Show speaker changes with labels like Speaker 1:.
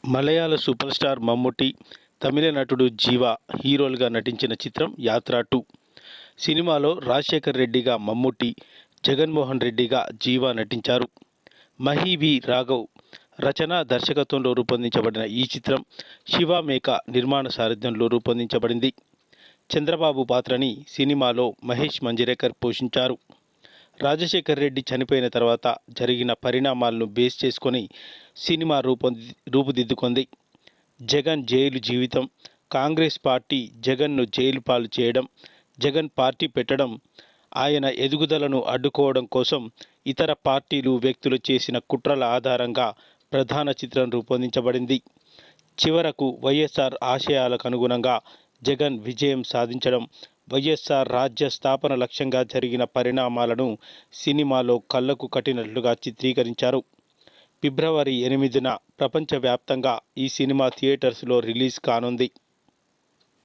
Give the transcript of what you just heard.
Speaker 1: మలయాళ super star Mammootty, తమిళ నటుడు జీవా హీరోలుగా నటించిన చిత్రం యాత్ర 2. సినిమాలో రాజశేఖర్ రెడ్డిగా మమ్ముట్టి, జగన్మోహన్ రెడ్డిగా జీవా నటించారు. మహి వి. రాఘవ్ రచన, దర్శకత్వంలో రూపొందించబడిన ఈ చిత్రం శివ మేక నిర్మాణ సారథ్యంలో రూపొందించబడింది. చంద్రబాబు పాత్రని సినిమాలో మహేష్ మంజ్రేకర్ పోషించారు. రాజశేఖర్ రెడ్డి చనిపోయిన తర్వాత జరిగిన పరిణామాలను బేస్ చేసుకొని సినిమా రూపుదిద్దుకుంది. జగన్ జైలు జీవితం, కాంగ్రెస్ పార్టీ జగన్ను జైలు పాలు చేయడం, జగన్ పార్టీ పెట్టడం, ఆయన ఎదుగుదలను అడ్డుకోవడం కోసం ఇతర పార్టీలు, వ్యక్తులు చేసిన కుట్రల ఆధారంగా ప్రధాన చిత్రం రూపొందించబడింది. చివరకు వైఎస్ఆర్ ఆశయాలకు అనుగుణంగా జగన్ విజయం సాధించడం, వైఎస్ఆర్ రాజ్య స్థాపన లక్ష్యంగా జరిగిన పరిణామాలను సినిమాలో కళ్లకు కట్టినట్లుగా చిత్రీకరించారు. ఫిబ్రవరి 8న ప్రపంచవ్యాప్తంగా ఈ సినిమా థియేటర్స్లో రిలీజ్ కానుంది.